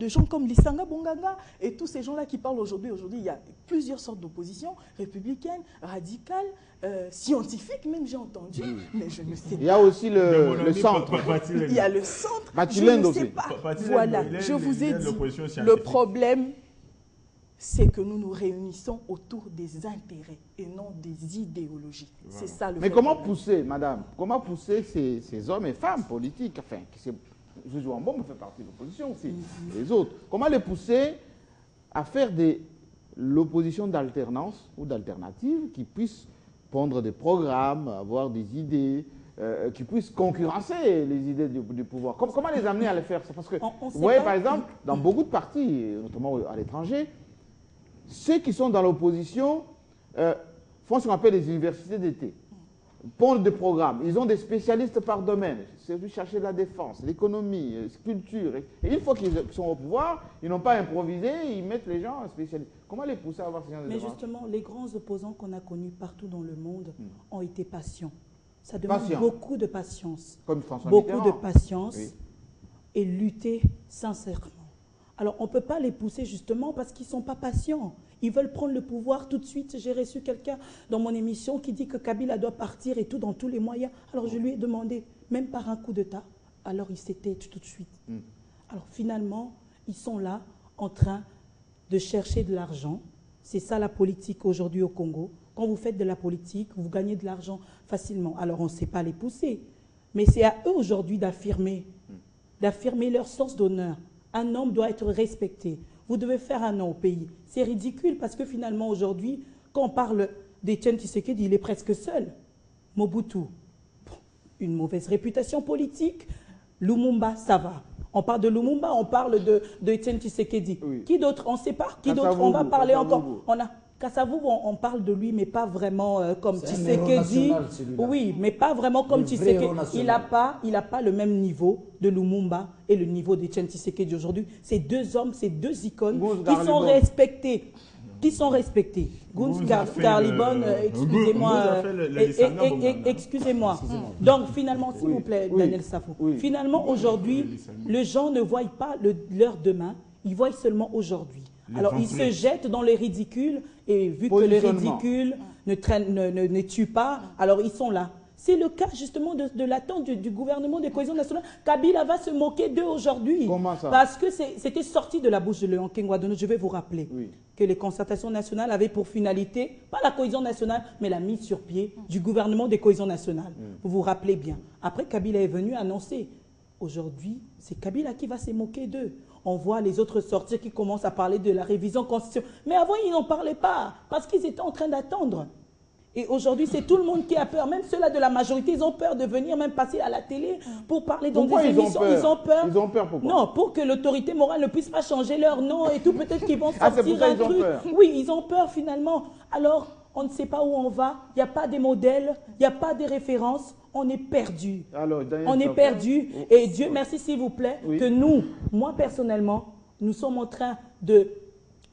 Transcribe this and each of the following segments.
de gens comme Lissanga Bonganga et tous ces gens-là qui parlent aujourd'hui. Aujourd'hui, il y a plusieurs sortes d'opposition, républicaine, radicale, scientifique même, j'ai entendu, mais je ne sais pas. Il y a aussi le centre. Il y a le centre, Batilène je ne sais pas. Voilà, je vous ai dit, le problème, c'est que nous nous réunissons autour des intérêts et non des idéologies. Voilà. C'est ça le Mais problème. comment pousser, madame, comment pousser ces hommes et femmes politiques, enfin, Jojo Ambongo fait partie de l'opposition aussi, les autres, comment les pousser à faire de l'opposition d'alternance ou d'alternative qui puissent pondre des programmes, avoir des idées, qui puissent concurrencer les idées du pouvoir. Comment les amener à le faire? Parce que, vous voyez, par exemple, dans beaucoup de partis, notamment à l'étranger, ceux qui sont dans l'opposition font ce qu'on appelle les universités d'été, pondent des programmes. Ils ont des spécialistes par domaine. C'est de chercher la défense, l'économie, la culture. Et une fois qu'ils sont au pouvoir, ils n'ont pas improvisé, ils mettent les gens en spécialistes. Comment les pousser à avoir ces gens de Mais débat? justement, les grands opposants qu'on a connus partout dans le monde ont été patients. Ça demande beaucoup de patience. Comme François beaucoup Mitterrand. de patience et lutter sincèrement. Alors, on ne peut pas les pousser justement parce qu'ils ne sont pas patients. Ils veulent prendre le pouvoir tout de suite. J'ai reçu quelqu'un dans mon émission qui dit que Kabila doit partir et tout dans tous les moyens. Alors, je lui ai demandé, même par un coup d'État, alors il s'était tout de suite. Alors, finalement, ils sont là en train de chercher de l'argent. C'est ça la politique aujourd'hui au Congo. Quand vous faites de la politique, vous gagnez de l'argent facilement. Alors, on ne sait pas les pousser. Mais c'est à eux aujourd'hui d'affirmer leur sens d'honneur. Un homme doit être respecté. Vous devez faire un nom au pays. C'est ridicule parce que finalement, aujourd'hui, quand on parle d'Etienne Tshisekedi, il est presque seul. Mobutu, une mauvaise réputation politique. Lumumba, ça va. On parle de Lumumba, on parle de Etienne Tshisekedi. Oui. Qui d'autre? On ne sait pas. Qui d'autre? On va parler encore. Kassavou, on parle de lui, mais pas vraiment comme Tshisekedi. Oui, mais pas vraiment comme Tshisekedi. Il n'a pas le même niveau de Lumumba et le niveau d'Etienne Tshisekedi aujourd'hui. Ces deux hommes, ces deux icônes qui sont respectés. Guns Garlibon, excusez-moi. Donc finalement, s'il vous plaît, Daniel Safo, finalement aujourd'hui, les gens ne voient pas leur demain, ils voient seulement aujourd'hui. Alors, ils se jettent dans les ridicules et vu que le ridicule ne tue pas, alors ils sont là. C'est le cas justement de l'attente du gouvernement de cohésion nationale. Kabila va se moquer d'eux aujourd'hui. Comment ça? Parce que c'était sorti de la bouche de Léon Kengwadono. Je vais vous rappeler que les concertations nationales avaient pour finalité, pas la cohésion nationale, mais la mise sur pied du gouvernement de cohésion nationale. Vous vous rappelez bien. Après, Kabila est venu annoncer. Aujourd'hui, c'est Kabila qui va se moquer d'eux. On voit les autres sortir qui commencent à parler de la révision constitutionnelle. Mais avant, ils n'en parlaient pas parce qu'ils étaient en train d'attendre. Et aujourd'hui, c'est tout le monde qui a peur. Même ceux-là de la majorité, ils ont peur de venir même passer à la télé pour parler dans des émissions. Ils ont peur. Ils ont peur pourquoi? Non, pour que l'autorité morale ne puisse pas changer leur nom et tout. Peut-être qu'ils vont sortir un truc. Oui, ils ont peur finalement. Alors, on ne sait pas où on va. Il n'y a pas de modèles, il n'y a pas de références. On est perdu. On est perdu. Et Dieu merci, s'il vous plaît, que nous, moi personnellement, nous sommes en train de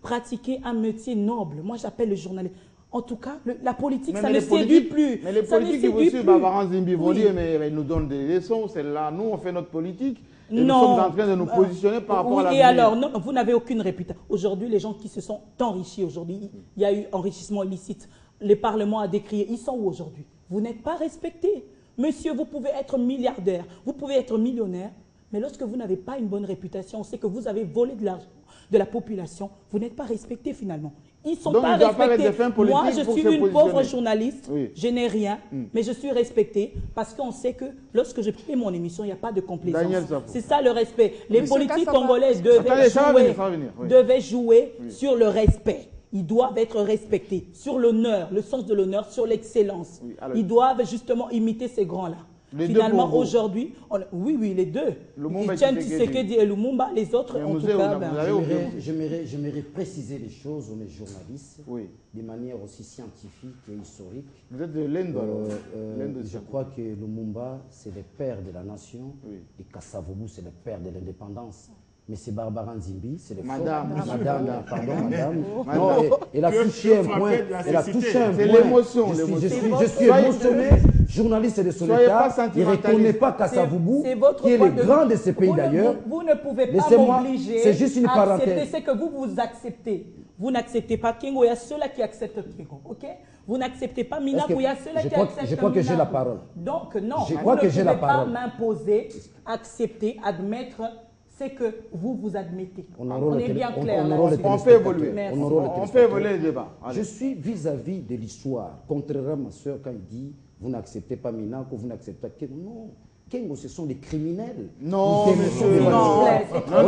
pratiquer un métier noble. Moi, j'appelle le journaliste. En tout cas, la politique, ça ne séduit plus. Mais les politiques qui vous suivent, Babaran Zimbi, vont dire, mais ils nous donnent des leçons, c'est là, nous, on fait notre politique. Et nous sommes en train de nous positionner par rapport à la. Et alors, non, vous n'avez aucune réputation. Aujourd'hui, les gens qui se sont enrichis aujourd'hui, il y a eu enrichissement illicite. Le Parlement a décrié. Ils sont où aujourd'hui? Vous n'êtes pas respectés. Monsieur, vous pouvez être milliardaire, vous pouvez être millionnaire, mais lorsque vous n'avez pas une bonne réputation, on sait que vous avez volé de l'argent de la population, vous n'êtes pas respecté finalement. Ils ne sont pas respectés. Moi, je suis une pauvre journaliste, je n'ai rien, mais je suis respectée parce qu'on sait que lorsque je fais mon émission, il n'y a pas de complaisance. C'est ça le respect. Les politiques congolais devaient jouer sur le respect. Ils doivent être respectés sur l'honneur, le sens de l'honneur, sur l'excellence. Ils doivent justement imiter ces grands-là. Finalement, aujourd'hui, oui, les deux. Etienne Tshisekedi et Lumumba, les autres, en tout cas... J'aimerais préciser les choses aux journalistes de manière aussi scientifique et historique. Vous êtes de l'Inde, je crois que Lumumba, c'est le père de la nation, et Kassavobu, c'est le père de l'indépendance. Mais c'est Barbara Nzimbi, c'est le madame. Non, elle a touché un point. Elle a touché un point. C'est l'émotion. Je suis émotionné. journaliste de son Soyez pas État, il ne reconnaît pas Kassavoubou, votre qui est point le de grand vue. de ces pays d'ailleurs. Vous ne pouvez pas Laissez-moi, m'obliger c'est juste une à accepter parenthèse. ce que vous acceptez. Vous n'acceptez pas Kengo, il y a ceux-là qui acceptent Kengo, ok? Vous n'acceptez pas Minakou, il y a ceux-là qui acceptent je crois que j'ai la parole. Donc non, Je vous crois ne que j'ai la pouvez pas parole. m'imposer, accepter, admettre ce que vous admettez. On On est bien clair là. On peut évoluer. Merci. On peut évoluer le débat. Allez. Je suis vis-à-vis de l'histoire, contrairement à ma soeur quand il dit vous n'acceptez pas Minako, vous n'acceptez pas Kengo. Non, Kengo, ce sont des criminels. Non, Nous monsieur. dénonçons des Non.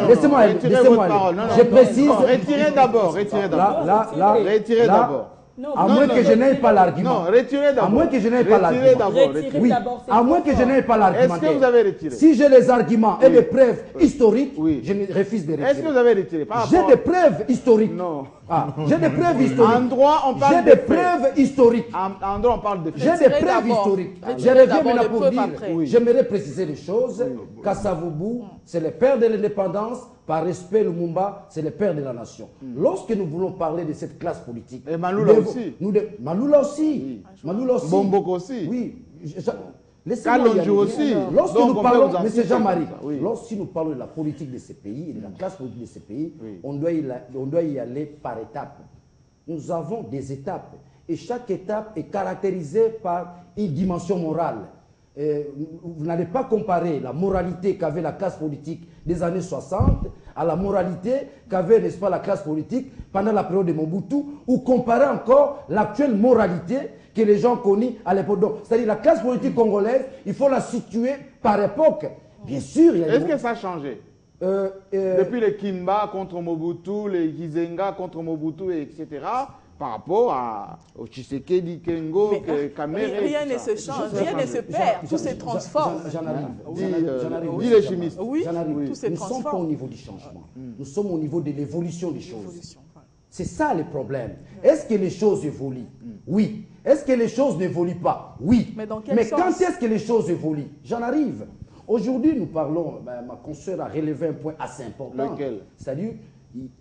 Non. Laissez-moi aller. Retirez Laissez-moi votre aller. parole. Non, non, Je non. précise. Non, retirez d'abord. Retirez d'abord. Retirez d'abord. Non, À non, moins non, que je n'aie pas Non, l'argument. retirez d'abord. À moins que je n'aie pas Retirez l'argument. d'abord. Retirez retirez. d'abord. c'est À moins trop que je fort. n'aie pas l'argument. Est-ce que vous avez retiré? Si j'ai les arguments et Oui. des preuves historiques, Oui. je ne refuse de Est-ce que retirer. vous avez retiré? J'ai des preuves historiques. Non. Ah, j'ai des preuves historiques. En droit, on parle J'ai de des faits. preuves historiques. En droit, on parle de J'ai faits. des Retirez preuves d'abord. historiques. Je Retirez reviens d'abord maintenant les pour preuves dire, après. Oui. j'aimerais préciser les choses. Kassavoubou, c'est le père de l'indépendance. Par respect, Lumumba, c'est le père de la nation. Lorsque nous voulons parler de cette classe politique... Et Maloula aussi. Maloula aussi. Maloula aussi. Bomboko aussi. Oui. Laissez-moi y Kalonji aller. aussi. Lorsque Donc, nous on peut parlons, vous en M. citer Jean-Marie, comme ça, oui. lorsque nous parlons de la politique de ces pays et de la classe politique de ces pays, Oui. on doit y aller par étapes. Nous avons des étapes et chaque étape est caractérisée par une dimension morale. Vous n'allez pas comparer la moralité qu'avait la classe politique des années 60 à la moralité qu'avait, n'est-ce pas, la classe politique pendant la période de Mobutu, ou comparer encore l'actuelle moralité que les gens connaissent à l'époque. Donc, c'est-à-dire la classe politique congolaise, il faut la situer par époque. Bien sûr, il y a Est-ce que ça a changé? Depuis les Kimba contre Mobutu, les Gizenga contre Mobutu, etc., par rapport au Tshisekedi, Kengo, Kamere. Rien ne se change, rien ne se perd, tout se transforme. J'en arrive. Dis les chimistes. Oui, J'en arrive. tout se Nous ne sommes pas au transforme. niveau du changement. Nous sommes au niveau de l'évolution des choses. Évolution, voilà. C'est ça le problème. Est-ce que les choses évoluent? Oui. Est-ce que les choses n'évoluent pas? Oui. Mais dans quel sens? quand est-ce que les choses évoluent? J'en arrive. Aujourd'hui, nous parlons, ma consoeur a relevé un point assez important. Lequel? C'est-à-dire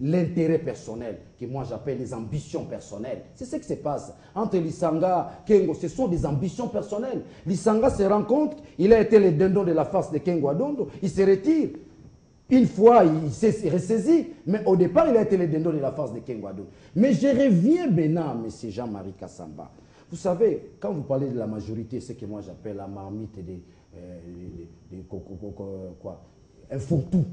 l'intérêt personnel, que moi j'appelle les ambitions personnelles. C'est ce qui se passe entre Lisanga et Kengo. Ce sont des ambitions personnelles. Lisanga se rend compte, il a été le dindon de la face de Kengo Adondo, il se retire. Une fois, il s'est ressaisi, mais au départ, il a été le dindon de la face de Kengo Adondo. Mais je reviens maintenant à M. Jean-Marie Kassamba. Vous savez, quand vous parlez de la majorité, c'est ce que moi j'appelle la marmite un fourre-tout.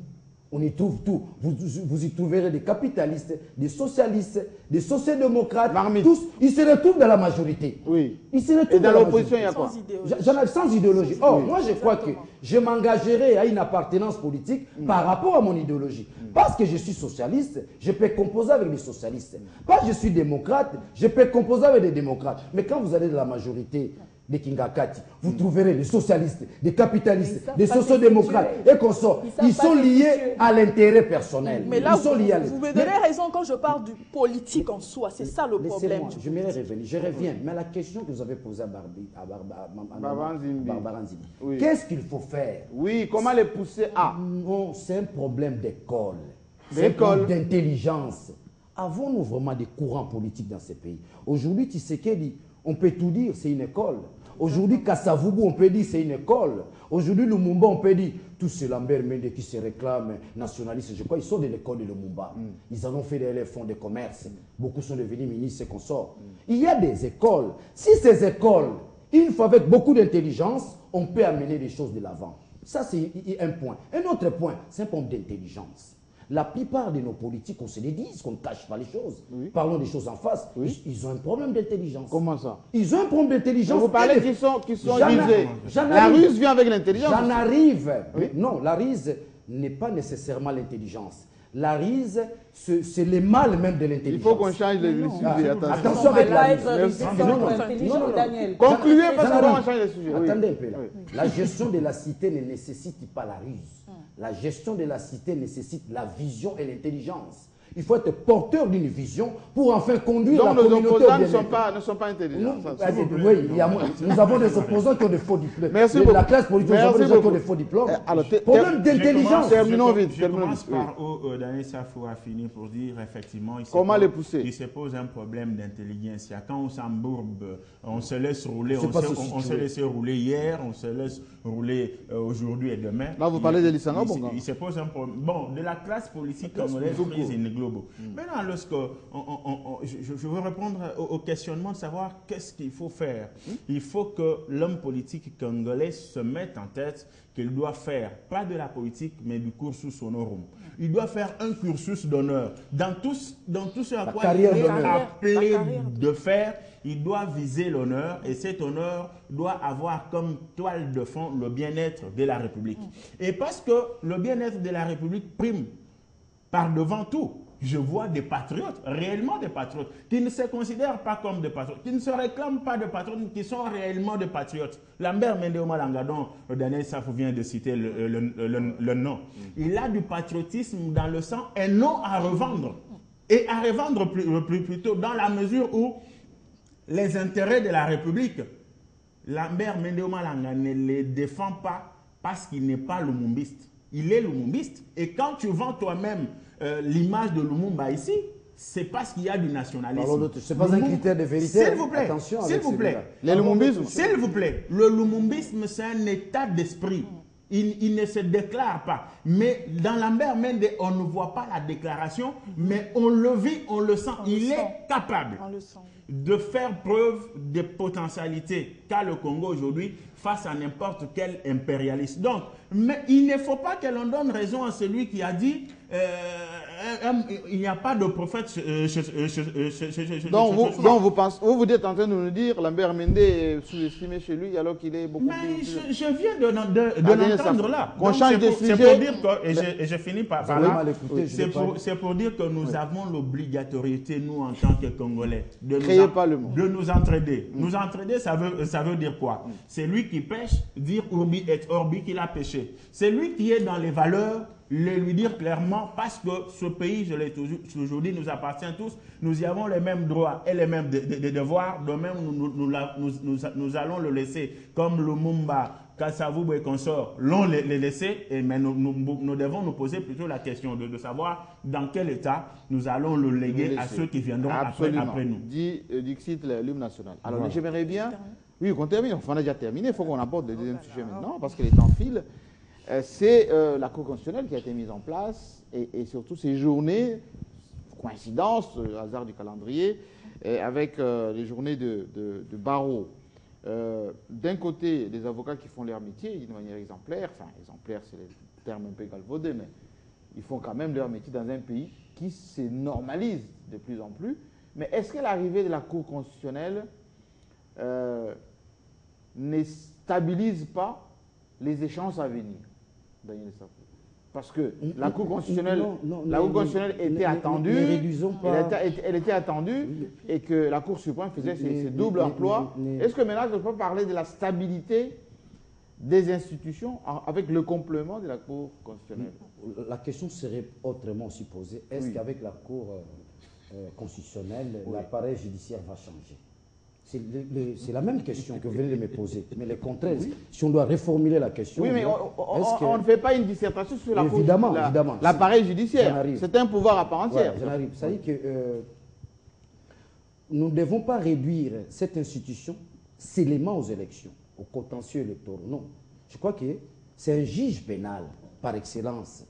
On y trouve tout. Vous y trouverez des capitalistes, des socialistes, des sociodémocrates. Marmite. Tous, ils se retrouvent dans la majorité. Oui. Ils se retrouvent Et dans la l'opposition, il y a majorité. quoi? J'en ai sans idéologie. Or, moi, je crois que Exactement. je m'engagerai à une appartenance politique par rapport à mon idéologie. Parce que je suis socialiste, je peux composer avec des socialistes. Parce que je suis démocrate, je peux composer avec des démocrates. Mais quand vous allez de la majorité des Kingakati, vous trouverez des socialistes, des capitalistes, savent des pas sociodémocrates se et consorts. Ils savent Ils pas sont se liés situer. à l'intérêt personnel. Mais là, Ils sont liés à vous me Mais- donnez raison quand je parle du politique en soi. C'est ça le problème. Laissez-moi, je vais revenir. Je reviens. Mais la question que vous avez posée à Barbara Nzimbi. Barbara Nzimbi. Oui. Qu'est-ce qu'il faut faire? Oui, comment les pousser à? Non, c'est un problème d'école. C'est un D'école. problème d'intelligence. Avons-nous vraiment des courants politiques dans ces pays? Aujourd'hui, Tshisekedi, on peut tout dire, c'est une école. Aujourd'hui, Kassavoubou, on peut dire c'est une école. Aujourd'hui, Lumumba, on peut dire tous ces Lambert Mende qui se réclament nationalistes, je crois, ils sont de l'école de Lumumba. Ils en ont fait des fonds de commerce. Beaucoup sont devenus ministres et consorts. Il y a des écoles. Si ces écoles, une fois avec beaucoup d'intelligence, on peut amener les choses de l'avant. Ça, c'est un point. Un autre point, c'est un problème d'intelligence. La plupart de nos politiques, on se les dit, qu'on ne cache pas les choses. Oui. Parlons des choses en face. Oui. Ils ont un problème d'intelligence. Comment ça? Ils ont un problème d'intelligence. Vous parlez Et qui sont J'en rusés. j'en La arrive. ruse vient avec l'intelligence. J'en arrive. Oui. Non, la ruse n'est pas nécessairement l'intelligence. La ruse, c'est le mal même de l'intelligence. Il faut qu'on change les sujets. Attention On avec va la pas ruse. être Merci. rusé Non, sans non, être intelligent, non, non. Daniel. Concluez parce J'en qu'on va arrive. changer les sujets. Oui. Attendez un peu là. Oui. La gestion de la cité ne nécessite pas la ruse. La gestion de la cité nécessite la vision et l'intelligence. Il faut être porteur d'une vision pour enfin conduire Donc la nos communauté au opposants bien-être. ne sont pas intelligents. Oui, nous avons des opposants qui ont des faux diplômes. Merci La beaucoup. classe politique, nous avons des gens qui ont des faux diplômes. Problème d'intelligence. Terminons Je vite. commence par où Daniel Safou a fini pour dire effectivement Comment les pousser? Il se pose un problème d'intelligence. Quand on s'embourbe, on se laisse rouler, on se laisse rouler hier, on se laisse rouler aujourd'hui et demain. Là, vous parlez de Lissanga Bonga. Il se pose un problème. Bon, de la classe politique congolaise prise in globo. Maintenant, je veux répondre au questionnement de savoir qu'est-ce qu'il faut faire. Il faut que l'homme politique congolais se mette en tête qu'il doit faire, pas de la politique, mais du cursus honorum. Il doit faire un cursus d'honneur. Dans tout ce à quoi il est appelé de faire, il doit viser l'honneur et cet honneur doit avoir comme toile de fond le bien-être de la République. Et parce que le bien-être de la République prime par devant tout, je vois des patriotes, réellement des patriotes, qui ne se considèrent pas comme des patriotes, qui ne se réclament pas de patriotes, qui sont réellement des patriotes. Lambert Mende Omalanga, dont Daniel Safou vient de citer le nom, il a du patriotisme dans le sang et non à revendre. Et à revendre plutôt dans la mesure où les intérêts de la République, Lambert Mende Omalanga ne les défend pas parce qu'il n'est pas lumumbiste. Il est lumumbiste. Et quand tu vends toi-même l'image de Lumumba ici, c'est parce qu'il y a du nationalisme. Ce n'est pas un critère de vérité. S'il vous plaît, attention s'il vous plaît. Les lumumbismes. S'il vous plaît, le lumumbisme, c'est un état d'esprit. Il ne se déclare pas. Mais dans Lambert Mende, on ne voit pas la déclaration, mais on le vit, on le sent. Il est capable de faire preuve de potentialité qu'a le Congo aujourd'hui face à n'importe quel impérialiste. Donc, mais il ne faut pas que l'on donne raison à celui qui a dit il n'y a pas de prophète donc vous êtes en train de nous dire Lambert Mende est sous-estimé chez lui alors qu'il est beaucoup mais plus... je viens de l'entendre là. Qu'on change de sujet. C'est pour dire que, et je finis par là, c'est pour dire que nous avons l'obligatorité, nous en tant que Congolais, de nous entraider. Nous entraider, ça veut dire quoi? C'est lui qui pêche, dire Urbi et Orbi qu'il a pêché. C'est lui qui est dans les valeurs, lui dire clairement, parce que ce pays, je l'ai toujours dit, nous appartient tous, nous y avons les mêmes droits et les mêmes devoirs, de même nous allons le laisser, comme Lumumba, Kasavubu et consorts l'ont laissé, mais nous devons nous poser plutôt la question de savoir dans quel état nous allons le léguer à ceux qui viendront après nous. Dit Dixit, l'hymne national. Alors, j'aimerais bien... Oui, qu'on termine. Enfin, on a déjà terminé. Il faut qu'on aborde le deuxième sujet maintenant, parce que les temps filent. C'est la Cour constitutionnelle qui a été mise en place, et surtout ces journées, coïncidence, hasard du calendrier, avec les journées de barreau. D'un côté, des avocats qui font leur métier d'une manière exemplaire, enfin exemplaire c'est le terme un peu galvaudé, mais ils font quand même leur métier dans un pays qui se normalise de plus en plus. Mais est-ce que l'arrivée de la Cour constitutionnelle ne stabilise pas les échéances à venir, Daniel Safou? Parce que la Cour constitutionnelle, était attendue, elle était attendue, et que la Cour suprême faisait ses doubles emplois. Est-ce que maintenant, je peux parler de la stabilité des institutions avec le complément de la Cour constitutionnelle? La question serait autrement aussi posée. Est-ce qu'avec la Cour constitutionnelle, l'appareil judiciaire va changer? C'est la même question que vous venez de me poser, mais le contraire. Si on doit reformuler la question... Oui, mais on ne fait pas une dissertation sur évidemment. l'appareil judiciaire. C'est un pouvoir à part entière. J'en arrive. Ça dit que nous ne devons pas réduire cette institution seulement aux élections, aux contentieux électoraux. Non. Je crois que c'est un juge pénal par excellence.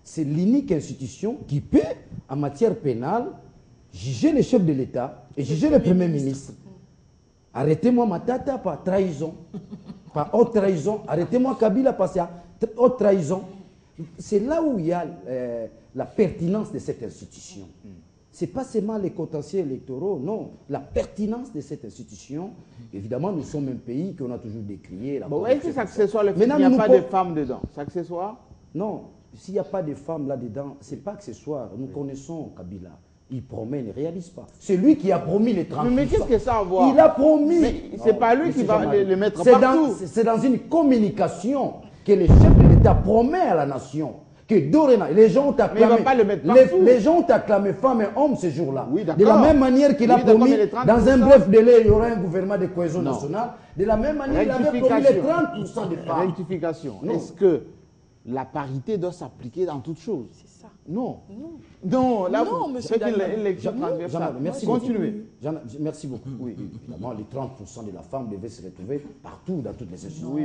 C'est l'unique institution qui peut, en matière pénale, juger les chefs de l'État et juger le Premier ministre. Arrêtez-moi Matata par trahison, par haute trahison. Arrêtez-moi Kabila par haute trahison. C'est là où il y a la pertinence de cette institution. Ce n'est pas seulement les contentieux électoraux, non. La pertinence de cette institution, évidemment, nous sommes un pays qu'on a toujours décrié. Est-ce que c'est accessoire le fait qu'il n'y a pas de femmes dedans? C'est accessoire? Non. S'il n'y a pas de femmes là-dedans, ce n'est pas accessoire. Nous connaissons Kabila. Il promet, il ne réalise pas. C'est lui qui a promis les 30%. Mais qu'est-ce que ça a à voir? Il a promis. Ce n'est pas lui qui va le mettre partout. C'est dans une communication que le chef de l'État promet à la nation que dorénavant, les gens ont Mais il acclamé, va pas le mettre partout. les gens ont acclamé femmes et hommes ce jour-là. Oui, d'accord. De la même manière qu'il a Oui, d'accord, promis, mais les 30%, dans un bref délai, il y aura un gouvernement de cohésion Non. nationale. De la même manière, il avait promis les 30% des femmes. Rectification. Non. Est-ce que la parité doit s'appliquer dans toutes choses? C'est ça. Non. Non. Non, là, Non, vous monsieur faites une Daniel. lecture transversale. Merci Continuez. Merci beaucoup. Oui, évidemment, les 30% de la femme devaient se retrouver partout dans toutes les institutions. Oui,